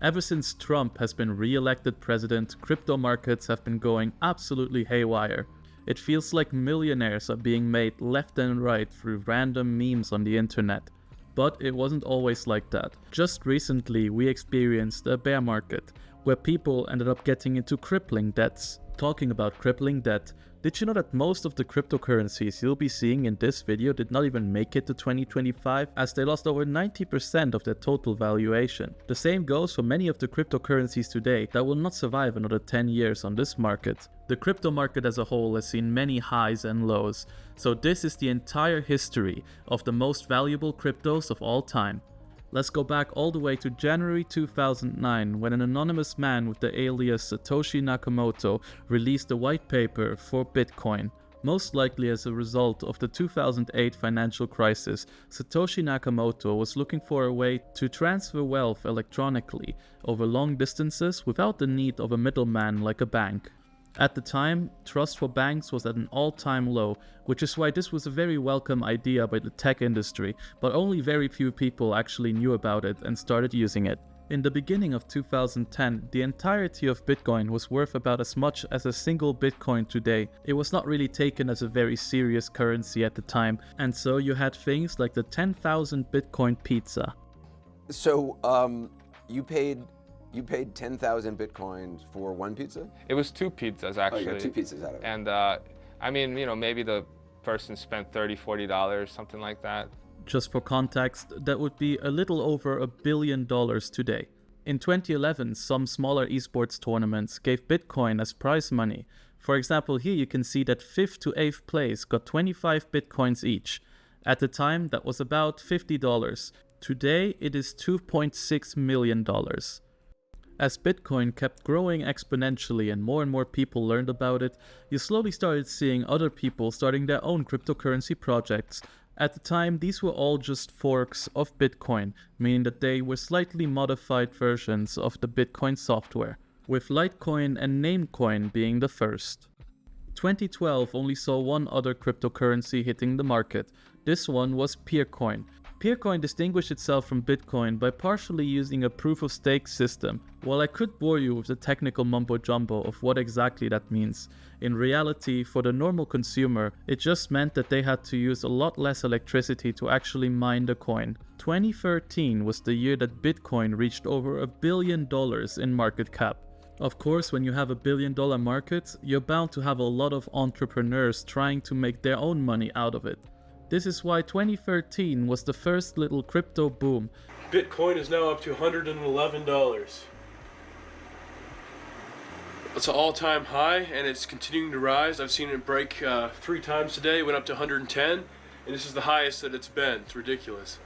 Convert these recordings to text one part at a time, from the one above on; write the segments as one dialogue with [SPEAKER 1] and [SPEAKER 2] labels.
[SPEAKER 1] Ever since Trump has been re-elected president, crypto markets have been going absolutely haywire. It feels like millionaires are being made left and right through random memes on the internet. But it wasn't always like that. Just recently we experienced a bear market, where people ended up getting into crippling debts. Talking about crippling debt, did you know that most of the cryptocurrencies you'll be seeing in this video did not even make it to 2025, as they lost over 90% of their total valuation? The same goes for many of the cryptocurrencies today that will not survive another 10 years on this market. The crypto market as a whole has seen many highs and lows, so this is the entire history of the most valuable cryptos of all time. Let's go back all the way to January 2009, when an anonymous man with the alias Satoshi Nakamoto released a white paper for Bitcoin. Most likely as a result of the 2008 financial crisis, Satoshi Nakamoto was looking for a way to transfer wealth electronically over long distances without the need of a middleman like a bank. At the time, trust for banks was at an all-time low, which is why this was a very welcome idea by the tech industry, but only very few people actually knew about it and started using it. In the beginning of 2010, the entirety of Bitcoin was worth about as much as a single Bitcoin today. It was not really taken as a very serious currency at the time, and so you had things like the 10,000 Bitcoin pizza.
[SPEAKER 2] So, you paid 10,000 Bitcoin for one pizza?
[SPEAKER 3] It was 2 pizzas, actually.
[SPEAKER 2] Oh, you got 2 pizzas out of it.
[SPEAKER 3] And I mean, maybe the person spent $30, $40, something like that.
[SPEAKER 1] Just for context, that would be a little over $1 billion today. In 2011, some smaller esports tournaments gave Bitcoin as prize money. For example, here you can see that 5th to 8th place got 25 Bitcoins each. At the time, that was about $50. Today, it is $2.6 million. As Bitcoin kept growing exponentially and more people learned about it, you slowly started seeing other people starting their own cryptocurrency projects. At the time, these were all just forks of Bitcoin, meaning that they were slightly modified versions of the Bitcoin software, with Litecoin and Namecoin being the first. 2012 only saw one other cryptocurrency hitting the market. This one was Peercoin. Peercoin distinguished itself from Bitcoin by partially using a proof-of-stake system. While I could bore you with the technical mumbo-jumbo of what exactly that means, in reality, for the normal consumer, it just meant that they had to use a lot less electricity to actually mine the coin. 2013 was the year that Bitcoin reached over $1 billion in market cap. Of course, when you have $1 billion market, you're bound to have a lot of entrepreneurs trying to make their own money out of it. This is why 2013 was the first little crypto boom.
[SPEAKER 4] Bitcoin is now up to $111. It's an all-time high and it's continuing to rise. I've seen it break 3 times today, went up to 110, and this is the highest that it's been. It's ridiculous.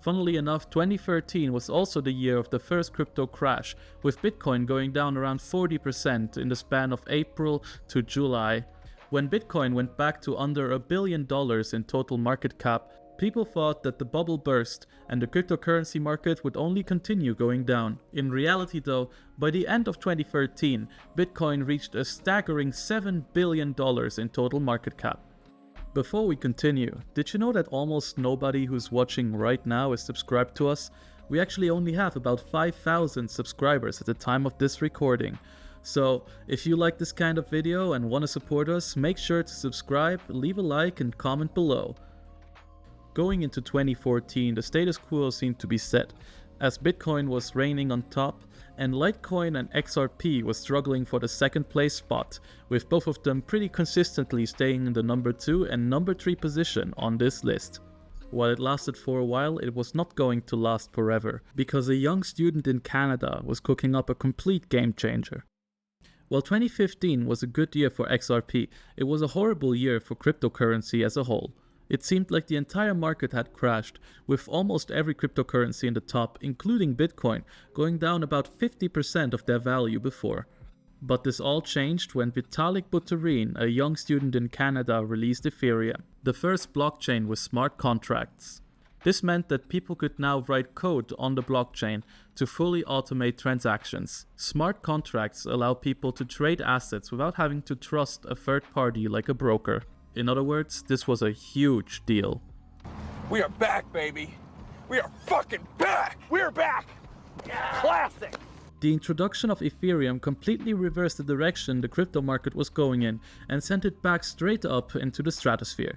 [SPEAKER 1] Funnily enough, 2013 was also the year of the first crypto crash, with Bitcoin going down around 40% in the span of April to July. When Bitcoin went back to under $1 billion in total market cap, people thought that the bubble burst and the cryptocurrency market would only continue going down. In reality though, by the end of 2013, Bitcoin reached a staggering $7 billion in total market cap. Before we continue, did you know that almost nobody who's watching right now is subscribed to us? We actually only have about 5,000 subscribers at the time of this recording. So, if you like this kind of video and want to support us, make sure to subscribe, leave a like and comment below. Going into 2014, the status quo seemed to be set, as Bitcoin was reigning on top, and Litecoin and XRP was struggling for the second place spot, with both of them pretty consistently staying in the number 2 and number 3 position on this list. While it lasted for a while, it was not going to last forever, because a young student in Canada was cooking up a complete game changer. While 2015 was a good year for XRP, it was a horrible year for cryptocurrency as a whole. It seemed like the entire market had crashed, with almost every cryptocurrency in the top, including Bitcoin, going down about 50% of their value before. But this all changed when Vitalik Buterin, a young student in Canada, released Ethereum, the first blockchain with smart contracts. This meant that people could now write code on the blockchain to fully automate transactions. Smart contracts allow people to trade assets without having to trust a third party like a broker. In other words, this was a huge deal.
[SPEAKER 5] We are back, baby. We are fucking back. We're back. Classic.
[SPEAKER 1] The introduction of Ethereum completely reversed the direction the crypto market was going in and sent it back straight up into the stratosphere.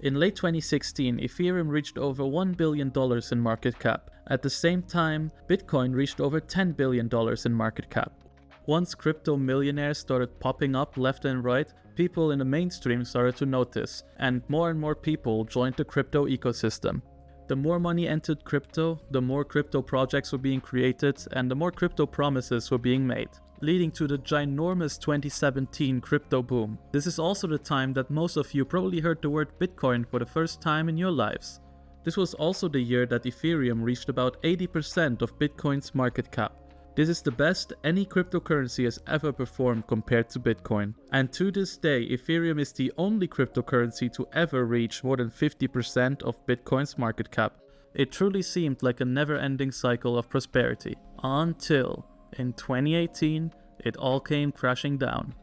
[SPEAKER 1] In late 2016, Ethereum reached over $1 billion in market cap. At the same time, Bitcoin reached over $10 billion in market cap. Once crypto millionaires started popping up left and right, people in the mainstream started to notice, and more people joined the crypto ecosystem. The more money entered crypto, the more crypto projects were being created, and the more crypto promises were being made, leading to the ginormous 2017 crypto boom. This is also the time that most of you probably heard the word Bitcoin for the first time in your lives. This was also the year that Ethereum reached about 80% of Bitcoin's market cap. This is the best any cryptocurrency has ever performed compared to Bitcoin. And to this day, Ethereum is the only cryptocurrency to ever reach more than 50% of Bitcoin's market cap. It truly seemed like a never-ending cycle of prosperity. Until, in 2018, it all came crashing down.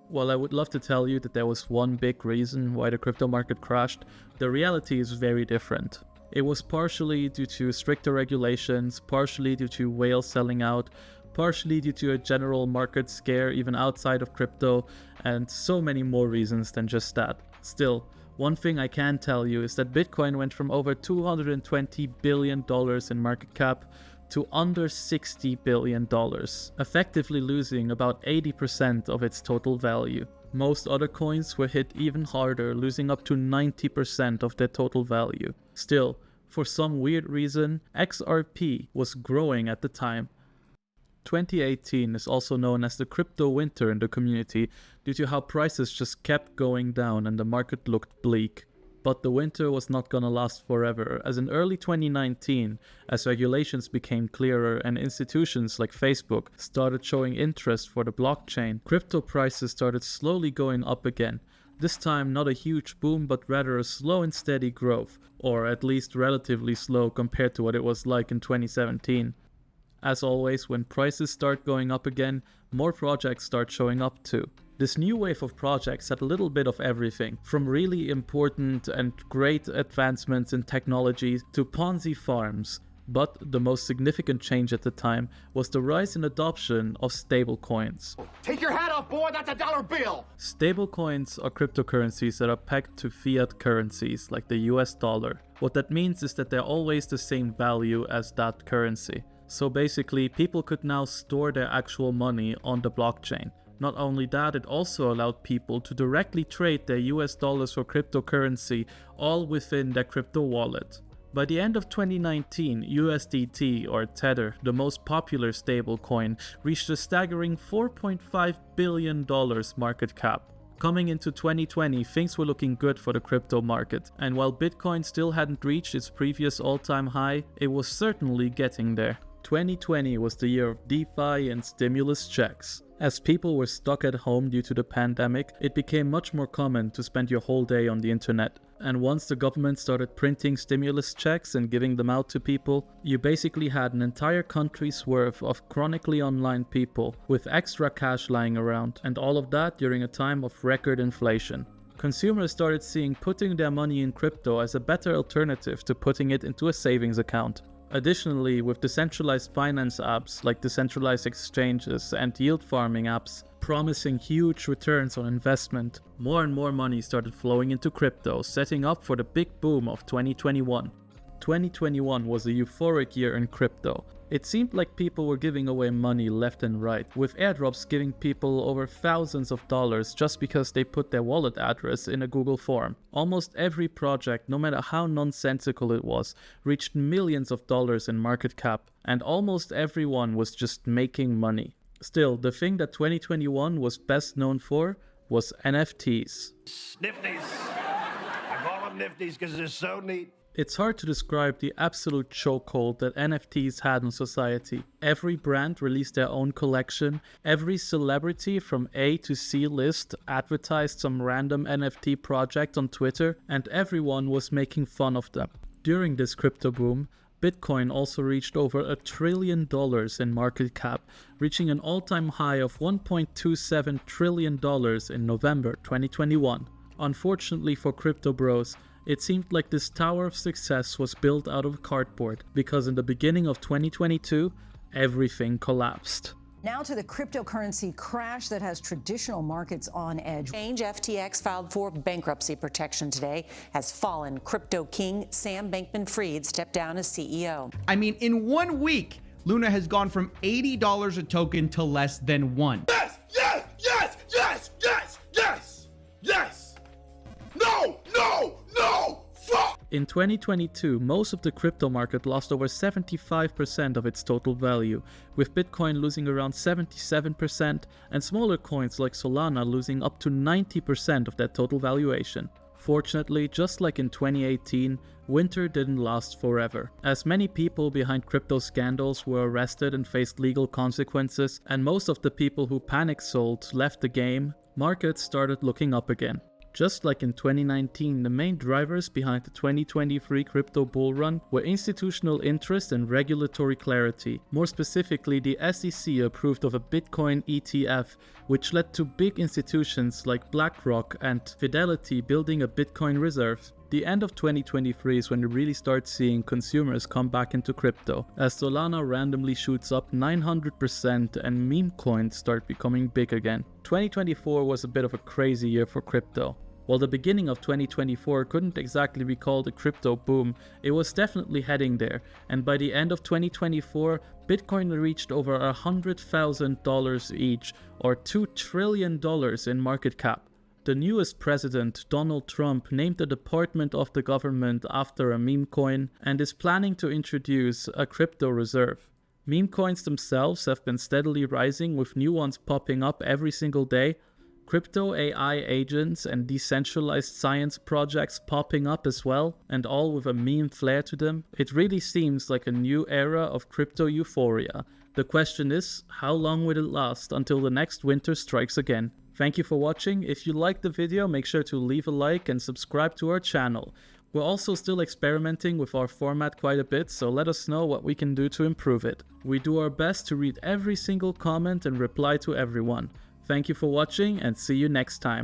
[SPEAKER 1] While I would love to tell you that there was one big reason why the crypto market crashed, the reality is very different. It was partially due to stricter regulations, partially due to whales selling out, partially due to a general market scare even outside of crypto, and so many more reasons than just that. Still, one thing I can tell you is that Bitcoin went from over $220 billion in market cap to under $60 billion, effectively losing about 80% of its total value. Most other coins were hit even harder, losing up to 90% of their total value. Still, for some weird reason, XRP was growing at the time. 2018 is also known as the crypto winter in the community due to how prices just kept going down and the market looked bleak. But the winter was not gonna last forever, as in early 2019, as regulations became clearer and institutions like Facebook started showing interest for the blockchain, crypto prices started slowly going up again. This time not a huge boom, but rather a slow and steady growth, or at least relatively slow compared to what it was like in 2017. As always, when prices start going up again, more projects start showing up too. This new wave of projects had a little bit of everything, from really important and great advancements in technology to Ponzi farms. But the most significant change at the time was the rise in adoption of stablecoins.
[SPEAKER 5] Take your hat off, boy, that's a dollar bill!
[SPEAKER 1] Stablecoins are cryptocurrencies that are pegged to fiat currencies like the US dollar. What that means is that they're always the same value as that currency. So basically, people could now store their actual money on the blockchain. Not only that, it also allowed people to directly trade their US dollars for cryptocurrency all within their crypto wallet. By the end of 2019, USDT or Tether, the most popular stablecoin, reached a staggering $4.5 billion market cap. Coming into 2020, things were looking good for the crypto market, and while Bitcoin still hadn't reached its previous all-time high, it was certainly getting there. 2020 was the year of DeFi and stimulus checks. As people were stuck at home due to the pandemic, it became much more common to spend your whole day on the internet. And once the government started printing stimulus checks and giving them out to people, you basically had an entire country's worth of chronically online people with extra cash lying around, and all of that during a time of record inflation. Consumers started seeing putting their money in crypto as a better alternative to putting it into a savings account. Additionally, with decentralized finance apps like decentralized exchanges and yield farming apps promising huge returns on investment, more and more money started flowing into crypto, setting up for the big boom of 2021. 2021 was a euphoric year in crypto. It seemed like people were giving away money left and right, with airdrops giving people over thousands of dollars just because they put their wallet address in a Google form. Almost every project, no matter how nonsensical it was, reached millions of dollars in market cap, and almost everyone was just making money. Still, the thing that 2021 was best known for was NFTs.
[SPEAKER 5] Nifties. I call them nifties because they're so neat.
[SPEAKER 1] It's hard to describe the absolute chokehold that NFTs had on society. Every brand released their own collection, every celebrity from A to C list advertised some random NFT project on Twitter, and everyone was making fun of them. During this crypto boom, Bitcoin also reached over $1 trillion in market cap, reaching an all-time high of $1.27 trillion in November 2021. Unfortunately for crypto bros, it seemed like this tower of success was built out of cardboard, because in the beginning of 2022, everything collapsed.
[SPEAKER 6] Now to the cryptocurrency crash that has traditional markets on edge.
[SPEAKER 7] FTX filed for bankruptcy protection today as fallen crypto king Sam Bankman-Fried stepped down as CEO.
[SPEAKER 8] I mean, in 1 week, Luna has gone from $80 a token to less than $1.
[SPEAKER 5] Yes! Yes! Yes! Yes! Yes! Yes! Yes! No! No! No! Fuck!
[SPEAKER 1] In 2022, most of the crypto market lost over 75% of its total value, with Bitcoin losing around 77% and smaller coins like Solana losing up to 90% of that total valuation. Fortunately, just like in 2018, winter didn't last forever, as many people behind crypto scandals were arrested and faced legal consequences, and most of the people who panic sold left the game. Markets started looking up again. Just like in 2019, the main drivers behind the 2023 crypto bull run were institutional interest and regulatory clarity. More specifically, the SEC approved of a Bitcoin ETF, which led to big institutions like BlackRock and Fidelity building a Bitcoin reserve. The end of 2023 is when we really start seeing consumers come back into crypto, as Solana randomly shoots up 900% and meme coins start becoming big again. 2024 was a bit of a crazy year for crypto. While the beginning of 2024 couldn't exactly be called a crypto boom, it was definitely heading there, and by the end of 2024, Bitcoin reached over $100,000 each, or $2 trillion in market cap. The newest president, Donald Trump, named the Department of the Government after a meme coin and is planning to introduce a crypto reserve. Meme coins themselves have been steadily rising, with new ones popping up every single day. Crypto AI agents and decentralized science projects popping up as well, and all with a meme flair to them. It really seems like a new era of crypto euphoria. The question is, how long will it last until the next winter strikes again? Thank you for watching. If you liked the video, make sure to leave a like and subscribe to our channel. We're also still experimenting with our format quite a bit, so let us know what we can do to improve it. We do our best to read every single comment and reply to everyone. Thank you for watching, and see you next time.